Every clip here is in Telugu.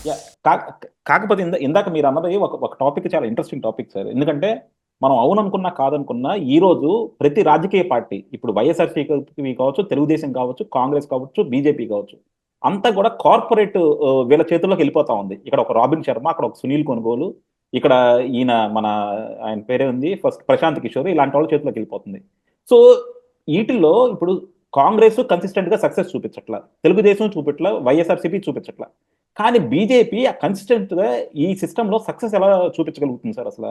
యాహ్! కాకపోతే ఇందాక మీరన్నది ఒక టాపిక్ చాలా ఇంట్రెస్టింగ్ టాపిక్ సార్. ఎందుకంటే మనం అవుననుకున్నా, కాదనుకున్నా ఈరోజు ప్రతి రాజకీయ పార్టీ ఇప్పుడు వైఎస్ఆర్‌సీపీ కావచ్చు, తెలుగుదేశం కావచ్చు, కాంగ్రెస్ కావచ్చు, బీజేపీ కావచ్చు. అంతా కూడా కార్పొరేట్ వీళ్ళ చేతుల్లోకి ఎళ్ళిపోతా ఉంది. ఇక్కడ ఒక 'రాబిన్ శర్మ', అక్కడ ఒక 'సునీల్ కొనుగోలు', ఇక్కడ ఈయన ఆయన పేరేముంది ఫస్ట్ 'ప్రశాంత్ కిషోర్' ఇలాంటి వాళ్ళ చేతిలోకి ఎళ్ళిపోతుంది. సో, ఈటిల్లో ఇప్పుడు కాంగ్రెస్ కన్సిస్టెంట్‌గా సక్సెస్ చూపించట్ల. తెలుగుదేశం చూపెట్ల, వైఎస్ఆర్‌సీపీ చూపించట్ల. కానీ బీజేపీ కన్సిస్టెంట్‌గా ఈ సిస్టమ్‌లో సక్సెస్ ఎలా చూపించగలుగుతుంది సార్ అసల?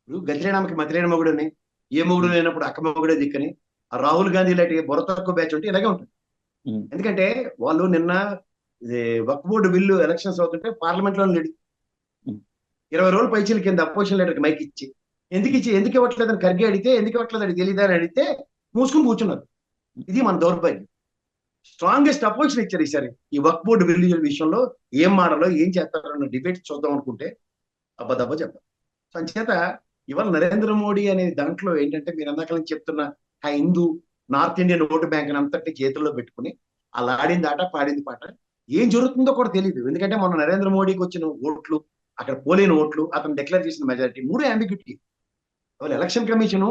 ఇప్పుడు గతిలేనమ్మకి మతిలేని మొగుడని, ఏ మొగుడు లేనప్పుడు అక్క మొగుడే దిక్కని, ఆ రాహుల్ గాంధీ లాంటి బుర్ర తక్కువ బ్యాచ్ ఉంటే ఇలాగే ఉంటుంది. హ్మ్. ఎందుకంటే వాళ్ళు నిన్న ఇది వక్ఫ్ బోర్డు బిల్లు ఎలక్షన్స్ అవుతుంటే పార్లమెంట్ లో లేడు. హ్మ్. 20 రోజులు పైచీల కింద అపోజిషన్ లీడర్కి మైక్ ఇచ్చి ఎందుకు ఇవ్వట్లేదని ఖర్గే అడిగితే ఎందుకు ఇవ్వట్లేదు అని తెలియదా అని అడిగితే మూసుకుని కూర్చున్నారు. ఇది మన దౌర్భాగ్యం. స్ట్రాంగెస్ట్ అపోజిషన్ ఇచ్చారు ఈసారి ఈ వక్ఫ్ బోర్డు బిల్లు విషయంలో. ఏం మాడాలో ఏం చేస్తారన్న డిబేట్ చూద్దాం అనుకుంటే అబ్బదబ్బ చెప్పారు. సో అంచేత ఇవాళ నరేంద్ర మోడీ అనే దాంట్లో ఏంటంటే మీరు అందాక చెప్తున్న ఆ Hindu north Indian vote bank అంతటి చేతుల్లో పెట్టుకుని అలా ఆడింది ఆట పాడింది పాట ఏం జరుగుతుందో కూడా తెలియదు. ఎందుకంటే మన నరేంద్ర మోడీకి వచ్చిన ఓట్లు, అక్కడ పోలేని ఓట్లు, అతను డిక్లేర్ చేసిన మెజారిటీ మూడు అంబిగ్యూటీ. ఇవాళ ఎలక్షన్ కమిషన్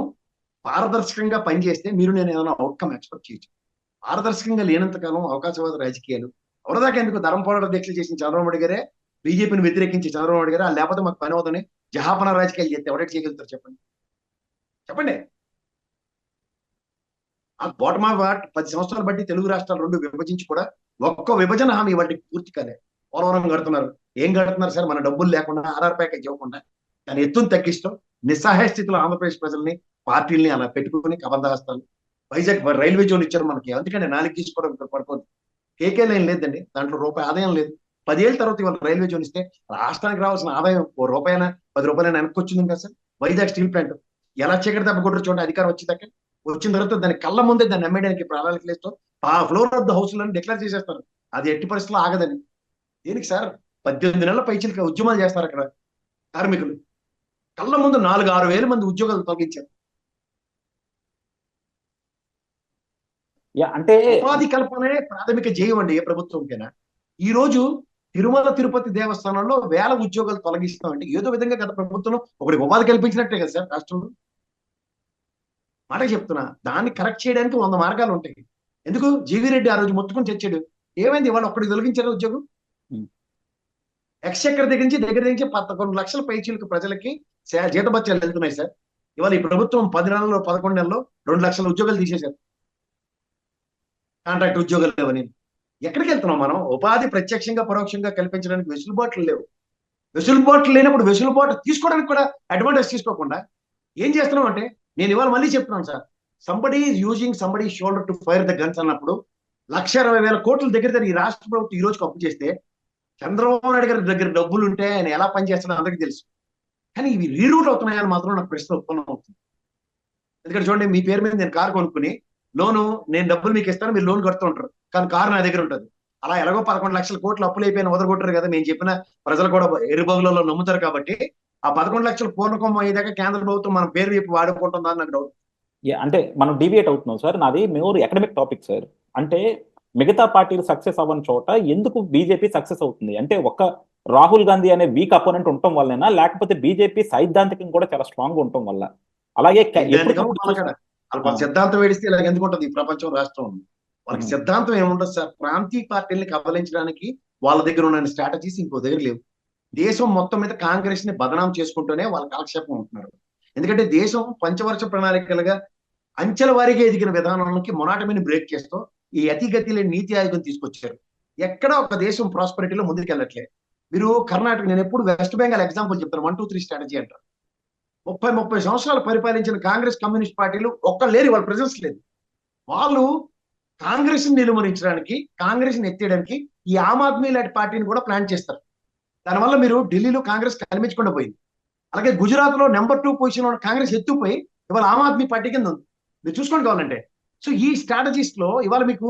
పారదర్శకంగా పనిచేస్తే మీరు నేను ఏమైనా అవుట్కమ్ ఎక్స్పెక్ట్ చేయొచ్చు. పారదర్శకంగా లేనంత కాలం అవకాశవాద రాజకీయాలు ఎవరిదాకా ఎందుకు ధరం పోరాట దీక్షలు చేసిన చంద్రబాబు నాయుడు గారే, బీజేపీని వ్యతిరేకించి చంద్రబాబు నాయుడు గారే, లేకపోతే మాకు పని అవుతుంది జహాపన రాజకీయాలు చేస్తే ఎవరైతే చేయగలుగుతారు చెప్పండి చెప్పండి. ఆ బాటమా వాట్ 10 సంవత్సరాలు బట్టి తెలుగు రాష్ట్రాలు రెండు విభజించి కూడా ఒక్క విభజన హామీ వాటికి పూర్తి కాలే. పోలవరం కడుతున్నారు. ఏం కడుతున్నారు సార్? మన డబ్బులు లేకుండా ఆర్ఆర్ ప్యాకేజ్ ఇవ్వకుండా దాని ఎత్తును తగ్గిస్తాం. నిస్సహాయ స్థితిలో ఆంధ్రప్రదేశ్ ప్రజల్ని పార్టీల్ని అలా పెట్టుకుని కబంధహస్తాలు. వైజాగ్ రైల్వే జోన్ ఇచ్చారు మనకి. ఎందుకంటే నాలుగు తీసుకోవడం పడుకోండి. కేకే లైన్ లేదండి, దాంట్లో రూపాయి ఆదాయం లేదు. 10 ఏళ్ళ తర్వాత ఇవాళ రైల్వే జోన్ ఇస్తే రాష్ట్రానికి రావాల్సిన ఆదాయం రూపాయన 10 రూపాయలైనా వెనక్కి వచ్చింది కదా సార్. వైజాగ్ స్టీల్ ప్లాంట్ ఎలా చీకటి దెబ్బ కొట్టరు చూడండి. అధికారం వచ్చేదాకా వచ్చిన తర్వాత దాని కళ్ళ ముందే దాన్ని అమ్మేయడానికి ప్రణాళిక లేస్తూ ఆ ఫ్లోర్ ఆఫ్ ద హౌస్ లను డిక్లేర్ చేసేస్తారు. అది ఎట్టి పరిస్థితుల్లో ఆగదని. దేనికి సార్? 18 నెలల పైచీలకి ఉద్యమాలు చేస్తారు అక్కడ కార్మికులు. కళ్ళ ముందు 4-6 వేల మంది ఉద్యోగాలు తొలగించారు. అంటే ఉపాధి కల్పనే ప్రాథమిక జయం అండి ఏ ప్రభుత్వంకైనా. ఈ రోజు తిరుమల తిరుపతి దేవస్థానంలో వేల ఉద్యోగాలు తొలగిస్తామంటే ఏదో విధంగా గత ప్రభుత్వంలో ఒకటి ఉపాధి కల్పించినట్టే కదా సార్ రాష్ట్రంలో. మాట చెప్తున్నా, దాన్ని కరెక్ట్ చేయడానికి 100 మార్గాలు ఉంటాయి. ఎందుకు జీవీ రెడ్డి ఆ రోజు మొత్తుకుని తెచ్చాడు. ఏమైంది? ఇవాళ ఒక్కడికి తొలగించారు ఉద్యోగం. ఎక్స్చక్కర్ దగ్గర నుంచి 11 లక్షల పైచీలకు ప్రజలకి జీతభత్యాలు వెళ్తున్నాయి సార్. ఇవాళ ఈ ప్రభుత్వం 10 నెలల్లో 11 నెలల్లో 2 లక్షల ఉద్యోగాలు తీసేశారు. కాంట్రాక్ట్ ఉద్యోగాలు లేవని. ఎక్కడికి వెళ్తున్నాం మనం? ఉపాధి ప్రత్యక్షంగా పరోక్షంగా కల్పించడానికి వెసులుబాట్లు లేవు. వెసులుబాట్లు లేనప్పుడు వెసులుబాటు తీసుకోవడానికి కూడా అడ్వాంటేజ్ తీసుకోకుండా ఏం చేస్తున్నాం అంటే, నేను ఇవాళ మళ్ళీ చెప్తున్నాను sir, somebody is using somebody shoulder to fire the guns అన్నప్పుడు 1,20,000 కోట్ల దగ్గర ఈ రాష్ట్ర ప్రభుత్వం ఈ రోజుకి అప్పు చేస్తే చంద్రబాబు నాయుడు గారి దగ్గర డబ్బులు ఉంటే ఆయన ఎలా పనిచేస్తాడో అందరికీ తెలుసు. కానీ ఇవి రీరూట్ అవుతున్నాయని మాత్రం నాకు ప్రశ్న ఉత్పన్నం అవుతుంది. ఎందుకంటే చూడండి, మీ పేరు మీద నేను కారు కొనుక్కుని లోను నేను డబ్బులు మీకు ఇస్తాను, మీరు లోన్ కడుతూ ఉంటారు, కానీ కారు నా దగ్గర ఉంటుంది. అలా ఎలాగో 11 లక్షల కోట్లు అప్పులు అయిపోయిన వదలగొట్టారు కదా. నేను చెప్పిన ప్రజలు కూడా ఎరుబగులలో నమ్ముతారు కాబట్టి ఆ 11 లక్షలు పూర్ణకం అయ్యేదాకా కేంద్ర ప్రభుత్వం మన పేరు చెప్పి వాడుకుంటుందా అని నాకు డౌట్. అంటే మనం డీవియేట్ అవుతున్నాం సార్. నాది మోర్ ఎకడమిక్ టాపిక్ సార్. అంటే మిగతా పార్టీలు సక్సెస్ అవ్వని చోట ఎందుకు బీజేపీ సక్సెస్ అవుతుంది? అంటే ఒక్క రాహుల్ గాంధీ అనే వీక్ అపోనెంట్ ఉండటం వల్లేనా? లేకపోతే బీజేపీ సైద్ధాంతికం కూడా చాలా స్ట్రాంగ్ ఉండటం వల్ల? అలాగే వాళ్ళ సిద్ధాంతం వేడిస్తే ఇలాగ ఎందుకు ఉంటుంది? ఈ ప్రపంచం రాష్ట్రం ఉంది. వాళ్ళకి సిద్ధాంతం ఏముండదు సార్. ప్రాంతీయ పార్టీల్ని కబలించడానికి వాళ్ళ దగ్గర ఉన్న స్ట్రాటజీస్ ఇంకో దగ్గర లేవు. దేశం మొత్తం మీద కాంగ్రెస్ ని బదనాం చేసుకుంటూనే వాళ్ళ కాలక్షేపం ఉంటున్నారు. ఎందుకంటే దేశం పంచవర్ష ప్రణాళికలుగా అంచెల వారీగా ఎదిగిన విధానానికి మొనాటమీని బ్రేక్ చేస్తూ ఈ అతిగతి లేని నీతి ఆయోగం తీసుకొచ్చారు. ఎక్కడ ఒక దేశం ప్రాస్పరిటీలో ముందుకు వెళ్ళట్లేదు. మీరు కర్ణాటక, నేను ఎప్పుడు వెస్ట్ బెంగాల్ ఎగ్జాంపుల్ చెప్తాను. 1-2-3 స్ట్రాటజీ అంటారు. 30 సంవత్సరాలు పరిపాలించిన కాంగ్రెస్ కమ్యూనిస్ట్ పార్టీలు ఒక్క లేరు, వాళ్ళ ప్రెజెన్స్ లేదు. వాళ్ళు కాంగ్రెస్ ని నిర్మూలించడానికి, కాంగ్రెస్ ని ఎత్తేయడానికి ఈ ఆమ్ ఆద్మీ లాంటి పార్టీని కూడా ప్లాన్ చేస్తారు. దానివల్ల మీరు ఢిల్లీలో కాంగ్రెస్ కనిపించకుండా పోయింది. అలాగే గుజరాత్ లో నెంబర్ 2 పొజిషన్ లో కాంగ్రెస్ ఎత్తుపోయి ఇవాళ ఆమ్ ఆద్మీ పార్టీ కింద ఉంది. మీరు చూసుకోండి కావాలంటే. సో ఈ స్ట్రాటజీస్ లో ఇవాళ మీకు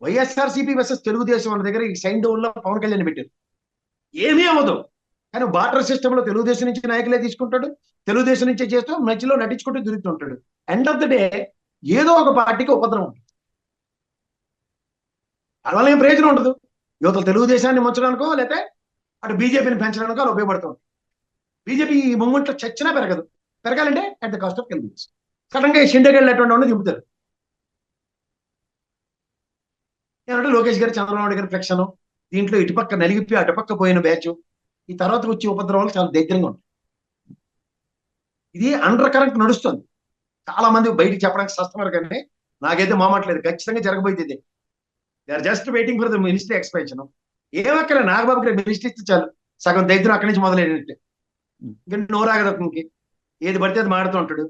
వైఎస్ఆర్సీపీ వర్సెస్ తెలుగుదేశం అన్న దగ్గర ఈ సైన్ డౌన్ లో పవన్ కళ్యాణ్ పెట్టారు. ఏమీ అవ్వదు. కానీ బార్డర్ సిస్టమ్ లో తెలుగుదేశం నుంచి నాయకులే తీసుకుంటాడు, తెలుగుదేశం నుంచే చేస్తూ మధ్యలో నటించుకుంటూ తిరుగుతుంటాడు. ఎండ్ ఆఫ్ ద డే ఏదో ఒక పార్టీకి ఉపద్రవం ఉంటుంది. దానివల్ల ఏం ప్రయోజనం ఉండదు. యువతలు తెలుగుదేశాన్ని ముంచడానికో లేకపోతే అటు బీజేపీని పెంచడానికో అలా ఉపయోగపడుతుంది. బీజేపీ ఈ మూమెంట్లో చచ్చినా పెరగదు. పెరగాలంటే at the cost of Telugu Desam. Sudden గా షిండేగల్ అటువంటి వాడిని దింపుతారు. ఏమంటే లోకేష్ గారు చంద్రబాబు నాయుడు గారి ఫ్లెక్షన్, దీంట్లో ఇటుపక్క నలిగిపోయి అటుపక్క పోయిన బ్యాచ్, ఈ తర్వాత వచ్చే ఉపద్రవాలు చాలా దగ్గరగా ఉంటాయి. ఇది అండర్ కరెంట్ నడుస్తుంది. చాలా మంది బయటికి చెప్పడానికి సస్తున్నారు, కానీ నాకైతే మామట్లేదు, ఖచ్చితంగా జరగబోయేది ఇదే. They are just waiting for the ministry expansion. ఏమక్కడ నాగబాబుకి మినిస్ట్రీ ఇస్తే చాలు, సగం దరిద్రం అక్కడి నుంచి మొదలైనట్టు. ఇంకా నోరాగదు అతనికి, ఏది పడితే అది మాడుతూ ఉంటాడు.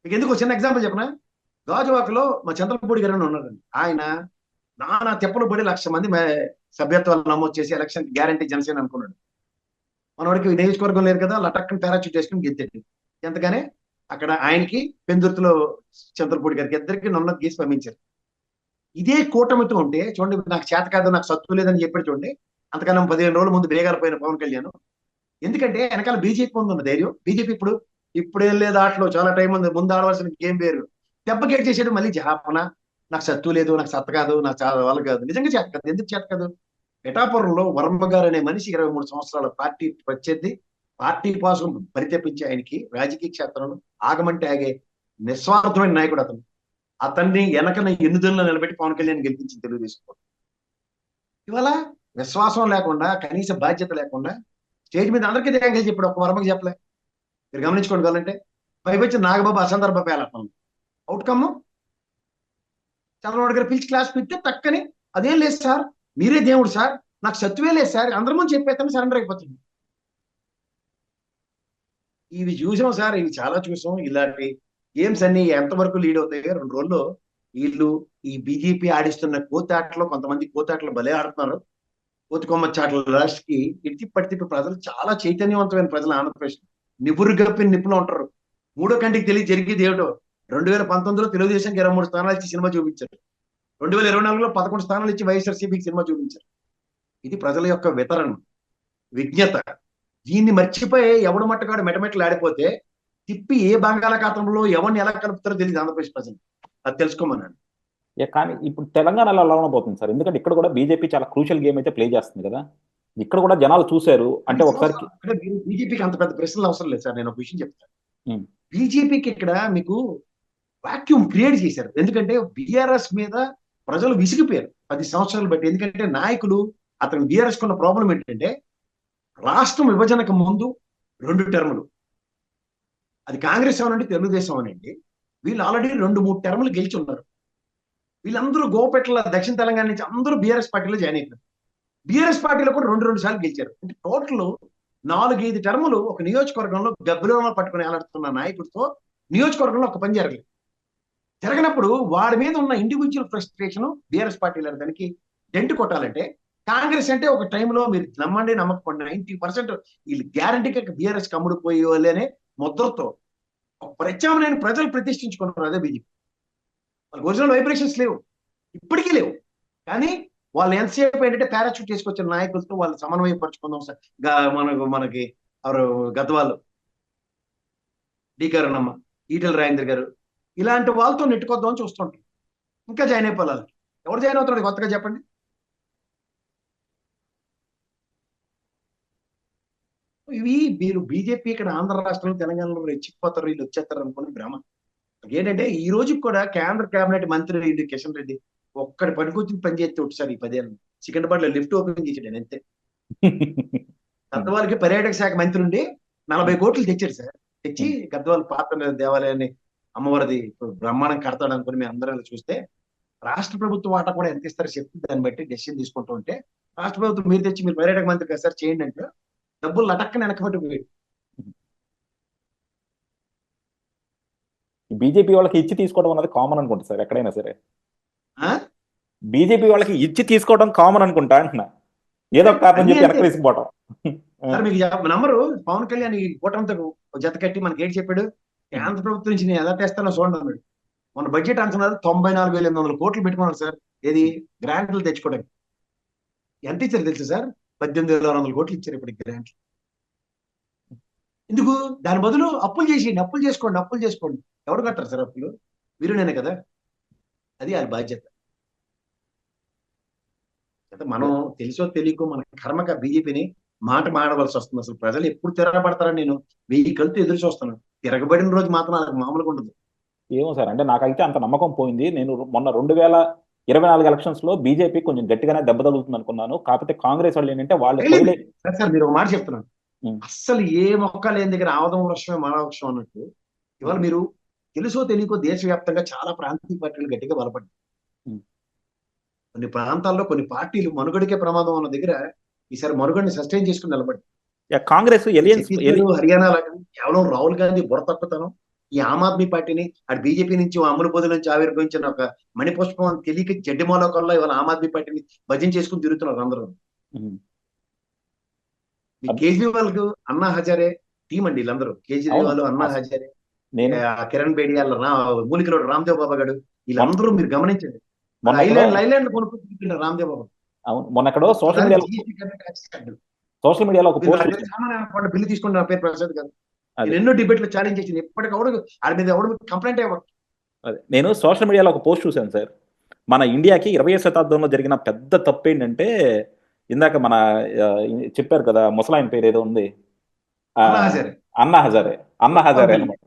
మీకు ఎందుకు చిన్న ఎగ్జాంపుల్ చెప్పనా? గాజువాకలో మా చంద్రపూడి గారు అని ఉన్నారండి. ఆయన నానా తెప్పలు పడి 1,00,000 మంది సభ్యత్వాలు నమోదు చేసి ఎలక్షన్ గ్యారంటీ జనసేన అనుకున్నాడు. మనవాడికి నియోజకవర్గం లేదు కదా, లటక్కని పారాచూట్ వేసుకుని గెలిచాడు. ఎంతగానే అక్కడ ఆయనకి పెందుర్తిలో చంద్రపూడి గారికి ఇద్దరికి నన్ను గీసి పంపించారు. ఇదే కూటమితో ఉంటే చూడండి, నాకు చేత కాదు, నాకు సత్తు లేదని చెప్పాడు చూడండి. అంతకన్నా 15 రోజుల ముందు బేగాలు పోయిన పవన్ కళ్యాణ్. ఎందుకంటే వెనకాల బీజేపీ ముందు ఉన్న ధైర్యం. బీజేపీ ఇప్పుడేం లేదు, ఆటలో చాలా టైం ఉంది, ముందు ఆడవలసిన గేమ్ వేరు. దెబ్బ గేట్ చేసాడు మళ్ళీ జాపన, నాకు సత్తు లేదు, నాకు సత్త కాదు, నాకు చాలా వాళ్ళు కాదు. నిజంగా చేత కాదు. ఎందుకు చేత కాదు? పిఠాపురంలో వర్మ గారు అనే మనిషి 23 సంవత్సరాల పార్టీ ప్రత్యర్థి, పార్టీ కోసం పరితపించి ఆయనకి రాజకీయ క్షేత్రంలో ఆగమంటే ఆగే నిస్వార్థమైన నాయకుడు అతను. అతన్ని వెనకన ఎన్నిదల్లో నిలబెట్టి పవన్ కళ్యాణ్ గెలిపించింది తెలుగుదేశం. ఇవాళ విశ్వాసం లేకుండా, కనీస బాధ్యత లేకుండా స్టేజ్ మీద అందరికీ ధ్యానం చెప్పాడు, ఒక్క వర్మకి చెప్పలే. మీరు గమనించుకోండి కావాలంటే. పైపచ్చి నాగబాబు అసందర్భ పేలటం. అవుట్కమ్ చంద్రబాబు గారు పిలిచి క్లాస్ పెడితే తక్కని, అదేం లేదు సార్, మీరే దేవుడు సార్, నాకు సత్తువే లేదు సార్, అందరి ముందు చెప్పేస్తాను, సరెండర్ అయిపోతుంది. ఇవి చూసాం సార్, ఇవి చాలా చూసాం. ఇలాంటి గేమ్స్ అన్ని ఎంతవరకు లీడ్ అవుతాయి? 2 రోజుల్లో వీళ్ళు ఈ బీజేపీ ఆడిస్తున్న కోతాటలో, కొంతమంది కోతాటలు భలే ఆడుతున్నారు. కోతి కొమ్మచ్చాట్ల రాష్ట్రకి ఇట్టి పడితిప్పి ప్రజలు చాలా చైతన్యవంతమైన ప్రజలు ఆంధ్రప్రదేశ్ నిపురు గప్పిన నిపుణులు ఉంటారు. మూడో కంటికి తెలియ జరిగేది ఏమిటో. 2019లో తెలుగుదేశానికి 23 స్థానాలు ఇచ్చి సినిమా చూపించారు. 2024లో 11 స్థానాలు ఇచ్చి వైఎస్ఆర్సీపీకి సినిమా చూపించారు. ఇది ప్రజల యొక్క వితరణ, విజ్ఞత. దీన్ని మర్చిపోయి ఎవడు మట్టగాడు మెటమెట్లు ఆడిపోతే తిప్పి ఏ బంగాళాఖాతంలో ఎవరిని ఎలా కలుపుతారో తెలియదు ఆంధ్రప్రదేశ్ ప్రజలు. అది తెలుసుకోమన్నాడు. కానీ ఇప్పుడు తెలంగాణలో ఎలా ఉండబోతుంది సార్? ఎందుకంటే ఇక్కడ కూడా బీజేపీ చాలా క్రూషియల్ గేమ్ అయితే ప్లే చేస్తుంది కదా. ఇక్కడ కూడా జనాలు చూశారు అంటే ఒకసారి. బీజేపీకి అంత పెద్ద ప్రశ్నలు అవసరం లేదు సార్. నేను ఒక విషయం చెప్తాను. బీజేపీకి ఇక్కడ మీకు వాక్యూమ్ క్రియేట్ చేశారు. ఎందుకంటే బీఆర్ఎస్ మీద ప్రజలు విసిగిపోయారు 10 సంవత్సరాలు బట్టి. ఎందుకంటే నాయకులు, అతను బీఆర్ఎస్ కున్న ప్రాబ్లం ఏంటంటే రాష్ట్రం విభజనకు ముందు 2 టర్ములు, అది కాంగ్రెస్ అవనండి తెలుగుదేశం అనండి, వీళ్ళు ఆల్రెడీ 2-3 టర్ములు గెలిచి ఉన్నారు. వీళ్ళందరూ గోపెట్ల దక్షిణ తెలంగాణ నుంచి అందరూ బీఆర్ఎస్ పార్టీలో జాయిన్ అయిపోయారు. బీఆర్ఎస్ పార్టీలో కూడా 2 సార్లు గెలిచారు. అంటే టోటల్ 4-5 టర్ములు ఒక నియోజకవర్గంలో గబ్బిలో పట్టుకుని ఆలాడుతున్న నాయకుడితో నియోజకవర్గంలో ఒక పని జరగనప్పుడు వాడి మీద ఉన్న ఇండివిజువల్ ఫ్రస్ట్రేషన్ బీఆర్ఎస్ పార్టీలో దానికి డెంట్ కొట్టాలంటే, కాంగ్రెస్ అంటే ఒక టైంలో మీరు నమ్మండి నమ్మకపోండి 90% వీళ్ళు గ్యారంటీగా బీఆర్ఎస్ కమ్ముడు పోయేవాళ్ళనే ముద్రతో ఒక ప్రత్యామ్నాయాన్ని ప్రజలు ప్రతిష్ఠించుకున్నారు. అదే బీజేపీ. వాళ్ళకి ఒరిజినల్ వైబ్రేషన్స్ లేవు, ఇప్పటికీ లేవు. కానీ వాళ్ళు ఎంతసేపు ఏంటంటే పారాచూట్ చేసుకొచ్చిన నాయకులతో వాళ్ళు సమన్వయపరుచుకుందాం సార్. మనకి ఎవరు గద్వాలు డీకారణమ్మ, ఈటెల రాజేంద్ర గారు, ఇలాంటి వాళ్ళతో నెట్టుకొద్దాం అని చూస్తుంటారు. ఇంకా జాయిన్ అయిపోవాలి. ఎవరు జాయిన్ అవుతున్నాడు కొత్తగా చెప్పండి? ఇవి మీరు బీజేపీ ఇక్కడ ఆంధ్ర రాష్ట్రంలో తెలంగాణలో రెచ్చిపోతారు, వీళ్ళు వచ్చేస్తారు అనుకుని భ్రమ. ఏంటంటే ఈ రోజు కూడా కేంద్ర కేబినెట్ మంత్రి రెడ్డి కిషన్ రెడ్డి ఒక్కడి పనికొచ్చి పని చేస్తే ఒకసారి ఈ 10 ఏళ్ళు సికింద్రాబాద్ లో లిఫ్ట్ ఓపెన్ చేసాడు అంతే. గద్వాలకి పర్యాటక శాఖ మంత్రి ఉండి 40 కోట్లు తెచ్చారు సార్. తెచ్చి గద్వాల పాత దేవాలయాన్ని అమ్మవారిది బ్రహ్మాండం కడతాడు అనుకుని మేము అందరం చూస్తే, రాష్ట్ర ప్రభుత్వం వాటా కూడా ఎంత ఇస్తారో చెప్తే దాన్ని బట్టి డెసిషన్ తీసుకుంటూ ఉంటే, రాష్ట్ర ప్రభుత్వం మీరు తెచ్చి మీరు పర్యాటక మంత్రి కదా సార్ చేయండి అంటే డబ్బులు లటక్కని వెనకబట్టి పోయాడు. బీజేపీ వాళ్ళకి ఇచ్చి తీసుకోవడం అన్నది కామన్ అనుకుంటా సార్ ఎక్కడైనా సరే. బీజేపీ వాళ్ళకి ఇచ్చి తీసుకోవడం కామన్ అనుకుంటా అంటున్నా. ఏదో ఒక కారణం చెప్పి వెనక్కి తీసుకుపోవడం. సార్ మీకు నంబరు పవన్ కళ్యాణ్ ఈ కూటమితో జత కట్టి మనకి ఏంటి చెప్పాడు? కేంద్ర ప్రభుత్వం నుంచి నేను ఎలా తెస్తానో చూడండి అన్నాడు. మన బడ్జెట్ అంటున్నారు 94,800 కోట్లు పెట్టుకున్నారు సార్. ఏది గ్రాంట్లు తెచ్చుకోవడానికి. ఎంత ఇచ్చారు తెలుసు సార్? 18,600 కోట్లు ఇచ్చారు ఇప్పుడు గ్రాంట్లు. ఎందుకు? దాని బదులు అప్పులు చేసేయండి, అప్పులు చేసుకోండి. ఎవరు కట్టారు సార్ అప్పులు? మీరు నేనే కదా. అది వాళ్ళ బాధ్యత. అయితే మనం తెలుసో తెలియకో మన కర్మక బీజేపీని మాట మాడవలసి వస్తుంది. అసలు ప్రజలు ఎప్పుడు తిరగబడతారని నేను 1000 కళ్ళతో ఎదురు చూస్తున్నాను. తిరగబడిన రోజు మాత్రం నాకు మామూలుగా ఉండదు. ఏమో సార్, అంటే నాకైతే అంత నమ్మకం పోయింది. నేను మొన్న 2024 ఎలక్షన్స్ లో బీజేపీ కొంచెం గట్టిగానే దెబ్బ తగులుతుంది అనుకున్నాను. కాకపోతే కాంగ్రెస్ వాళ్ళు ఏంటంటే వాళ్ళు లేదు పోయిలే. సార్, సార్ మీరు ఒక మాట చెప్తున్నాను. ఉమ్, అస్సలు ఏ మొక్క లేని దగ్గర ఆవదం వృక్షమే మానవ వృక్షం అన్నట్టు ఇవాళ మీరు తెలుసో తెలియకో దేశవ్యాప్తంగా చాలా ప్రాంతీయ పార్టీలు గట్టిగా బలపడ్డాయి. ఉమ్. కొన్ని ప్రాంతాల్లో కొన్ని పార్టీలు మనుగడికే ప్రమాదం ఉన్న దగ్గర ఈసారి మనుగడిని సస్టైన్ చేసుకుని నిలబడ్డాయి. కాంగ్రెస్ ఎలియన్స్ ఛత్తీస్గఢ్, హర్యానా లాగా కేవలం రాహుల్ గాంధీ బుర్ర తక్కుతనం, ఈ ఆమ్ ఆద్మీ పార్టీని అటు బీజేపీ నుంచి అమలు పొది నుంచి ఆవిర్భవించిన ఒక మణిపుష్పం అని తెలియక జడ్డిమాలో కల్లా ఇవాళ ఆమ్ ఆద్మీ పార్టీని భజన చేసుకుని తిరుగుతున్నారు అందరూ. ఈ కేజ్రీవాల్ కు అన్నా హజారే టీం అండి వీళ్ళందరూ. కేజ్రీవాల్, అన్నా హజారే, నేను కిరణ్ బేడి, మూలికలోడు రామ్దేవ్ బాబా గడు, వీళ్ళందరూ మీరు గమనించండి. మొన్న ఐలాండ్ కొనుక్కుంటున్నారు రామ్దేవ్ బాబా. అవును, మొన్న ఎక్కడో సోషల్ మీడియాలో ఒక పోస్ట్ బిల్లు తీసుకుంటే నా పేరు ప్రసాద్ గారు. అదే. నేను ఎన్నో డిబేట్లు ఛాలెంజ్ చేసింది. ఎప్పటికప్పుడు ఆడి మీద ఎవడు కంప్లైంట్ అయ్యేవాడు. అదే, నేను సోషల్ మీడియాలో ఒక పోస్ట్ చూశాను సార్. మన ఇండియాకి 20వ శతాబ్దంలో జరిగిన పెద్ద తప్పు ఏంటంటే, ఇందాక మన చెప్పారు కదా, ముసలాయన పేరు ఏదో ఉంది, అన్నా హజారే. అన్నా హజారే అనమాట.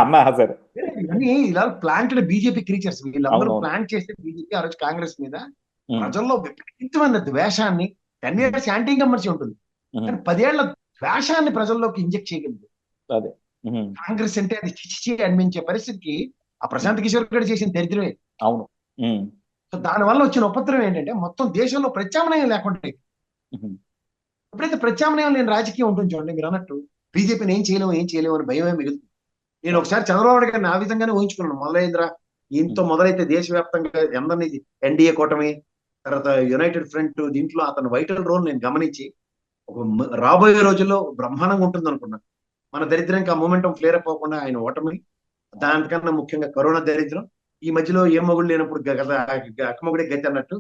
అన్నా హజారే. ఇవన్నీ ఇలా ప్లాంటెడ్ బీజేపీ క్రీచర్స్. వీళ్ళందరూ అవునవును. ప్లాన్ చేస్తే బీజేపీ ఆ రోజు కాంగ్రెస్ మీద ఉమ్, ప్రజల్లో విపరీతమైన ద్వేషాన్ని, 10 years యాంటీ ఇన్కంబెన్సీ ఉంటుంది కానీ 10 ఏళ్ల ద్వేషాన్ని ప్రజల్లోకి ఇంజెక్ట్ చేయగలిగింది అదే. ఉమ్, కాంగ్రెస్. అంటే అది చిచి అనిపించే పరిస్థితికి ఆ ప్రశాంత్ కిషోర్ గారు చేసిన దరిద్రమే. అవును. ఉమ్, సో దాని వల్ల వచ్చిన ఉపద్రవం ఏంటంటే మొత్తం దేశంలో ప్రత్యామ్నాయం లేకుండా ఉమ్, ఎప్పుడైతే ప్రత్యామ్నాయం లేని రాజకీయం ఉంటుంది చూడండి, మీరు అన్నట్టు బీజేపీని ఏం చేయలేము అని భయమే మిగులుతుంది. నేను ఒకసారి చంద్రబాబు నాయుడు గారిని ఆ విధంగానే ఊహించుకున్నాను. మొదలైందిరా ఈయనతో మొదలైతే దేశవ్యాప్తంగా అందరినీ ఎన్డీఏ కూటమి, తర్వాత యునైటెడ్ ఫ్రంట్, దీంట్లో అతను వైటల్ రోల్ నేను గమనించి ఒక రాబోయే రోజుల్లో బ్రహ్మాండంగా ఉంటుంది అనుకున్నాను. మన దరిద్రంకి ఆ మూమెంటం ఫ్లేర్ అవ్వకుండా ఆయన ఓటమి, దానికన్నా ముఖ్యంగా కరోనా దరిద్రం, ఈ మధ్యలో ఏ మొగుడు లేనప్పుడు అక్కమొగుడే గతి అన్నట్టు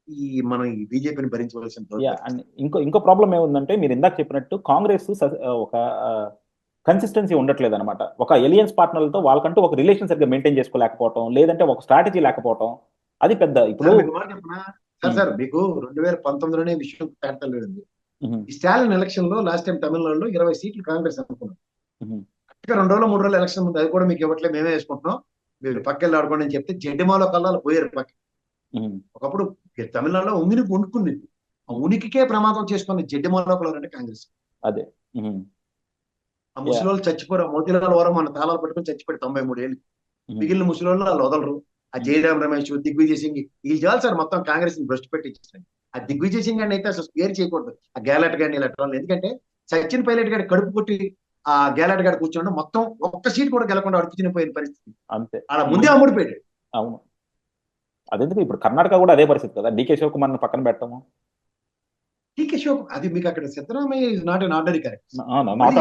ఈ మనం ఈ బీజేపీని భరించవలసిన అండ్ ఇంకో ప్రాబ్లం ఏముందంటే, మీరు ఇందాక చెప్పినట్టు కాంగ్రెస్ ఒక కన్సిస్టెన్సీ ఉండట్లేదు అనమాట. ఒక ఎలియన్స్ పార్ట్నర్లతో వాళ్ళకంటూ ఒక రిలేషన్ సరిగ్గా మెయింటైన్ చేసుకోలేకపోవడం, లేదంటే ఒక స్ట్రాటజీ లేకపోవడం, అది పెద్ద ఇప్పుడు. సార్ మీకు 2019లోనే విషయం తేటలేదు. ఈ స్టాలిన్ ఎలక్షన్ లో లాస్ట్ టైం తమిళనాడులో 20 సీట్లు కాంగ్రెస్ అనుకున్నాం. 2 రోజులు 3 రోజులు ఎలక్షన్ ముందు అది కూడా మీకు ఇవ్వట్లేదు, మేమే వేసుకుంటున్నాం, మీరు పక్కెళ్ళి ఆడుకోండి అని చెప్తే జడ్డిమాలో కల్లాలు పోయారు పక్క. ఒకప్పుడు తమిళనాడులో వండుకుంది, ఆ ఉనికికే ప్రమాదం చేసుకున్న జడ్డిమాలో అంటే కాంగ్రెస్. అదే. ఆ ముసలి చచ్చిపోరు. ఆ మోతీలాల్ వరం మన తాళాలు పట్టుకుని చచ్చిపోయి 93 ఏళ్ళు. మిగిలిన ముసలి వాళ్ళు వదలరు. ఆ జయరాం రమేష్, దిగ్విజయ్ సింగ్, ఈ చాలు సార్ మొత్తం కాంగ్రెస్ ని భ్రష్టు పెట్టి ఇచ్చేసాడు. ఆ దిగ్విజయ్ సింగ్ అని అయితే అసలు స్పేర్ చేయకూడదు. ఆ గేలట్ గారిని ఇలాంటి వాళ్ళు, ఎందుకంటే సచిన్ పైలట్ గారి కడుపు కొట్టి ఆ గేలట్ గారు కూర్చోండి మొత్తం ఒక్క సీట్ కూడా గెలకుండా అడుపు తినిపోయిన పరిస్థితి. అంతే, అలా ముందే అమ్ముడిపోయాడు. అవును. అదెందుకు ఇప్పుడు కర్ణాటక కూడా అదే పరిస్థితి కదా, డీకే శివకుమార్ పక్కన పెట్టము. టీకే శివ, అది మీకు అక్కడ Siddaramaiah is not an ordinary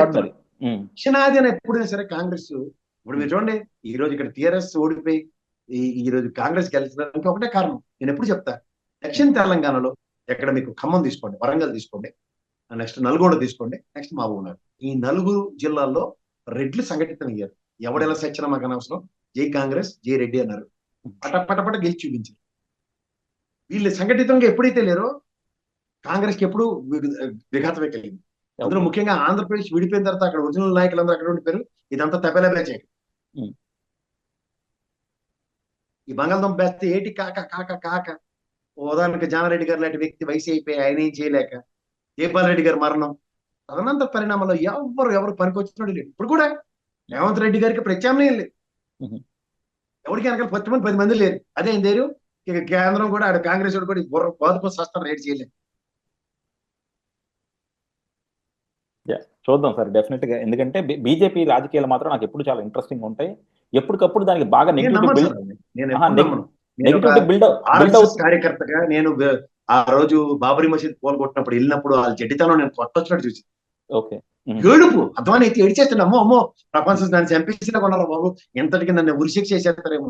ordinary. దక్షిణాది అని ఎప్పుడైనా సరే కాంగ్రెస్, ఇప్పుడు మీరు చూడండి ఈ రోజు ఇక్కడ టీఆర్ఎస్ ఓడిపోయి ఈ రోజు కాంగ్రెస్ గెలిచడానికి ఒకటే కారణం. నేను ఎప్పుడు చెప్తా, దక్షిణ తెలంగాణలో ఎక్కడ మీకు ఖమ్మం తీసుకోండి, వరంగల్ తీసుకోండి, నెక్స్ట్ నల్గొండ తీసుకోండి, నెక్స్ట్ మహబూబ్నగర్, ఈ 4 జిల్లాల్లో రెడ్లు సంఘటితం అయ్యారు. ఎవడెలా సచ్చినా మాకు అనవసరం, జై కాంగ్రెస్ జై రెడ్డి అన్నారు. పటపట గెలిచి చూపించారు. వీళ్ళు సంఘటితంగా ఎప్పుడైతే లేరో కాంగ్రెస్ కి ఎప్పుడు విఘాతమే కలిగింది. అందులో ముఖ్యంగా ఆంధ్రప్రదేశ్ విడిపోయిన తర్వాత అక్కడ ఒరిజినల్ నాయకులందరూ అక్కడ ఉండిపోయారు. ఇదంతా తప్పేలా చేయాలి. ఈ బంగాళదుంప వేస్తే ఏటి కాక కాక కాక, ఉదాహరణకు జానారెడ్డి గారు లాంటి వ్యక్తి వయసు అయిపోయి ఆయన ఏం చేయలేక, జయపాల్ రెడ్డి గారి మరణం, తదనంతర పరిణామంలో ఎవరు పనికొచ్చినట్టు లేదు. ఇప్పుడు కూడా రేవంత్ రెడ్డి గారికి ప్రత్యామ్నాయం లేదు. ఎవరికి వెనకాల 10 మంది లేరు. అదే లేరు. ఇక కేంద్రం కూడా ఆడ కాంగ్రెస్ కూడా బాధపడి సస్తాను రేట్ చేయలేదు. చూద్దాం సార్, డెఫినెట్ గా. ఎందుకంటే బీజేపీ రాజకీయాలు మాత్రం నాకు ఎప్పుడు చాలా ఇంట్రెస్టింగ్ ఉంటాయి. ఎప్పటికప్పుడు దానికి బాగా కార్యకర్తగా నేను ఆ రోజు బాబరీ మసీద్ పోల్గొట్టినప్పుడు వెళ్ళినప్పుడు వాళ్ళ జడ్డితనం నేను కొట్టొచ్చినట్టు చూసి ఏడుపు అధ్వాని అయితే ఏడిచేస్తాను. అమ్మో ప్రపంచం దాన్ని చంపేసినా కొన్నారా బాబు, ఎంతటికి నన్ను ఉరిశిక్ష చేసేస్తారేమో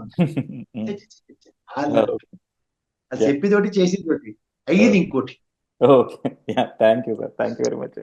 అది చెప్పితోటి చేసేది అయ్యేది ఇంకోటి. Okay, thank you sir, thank you very much.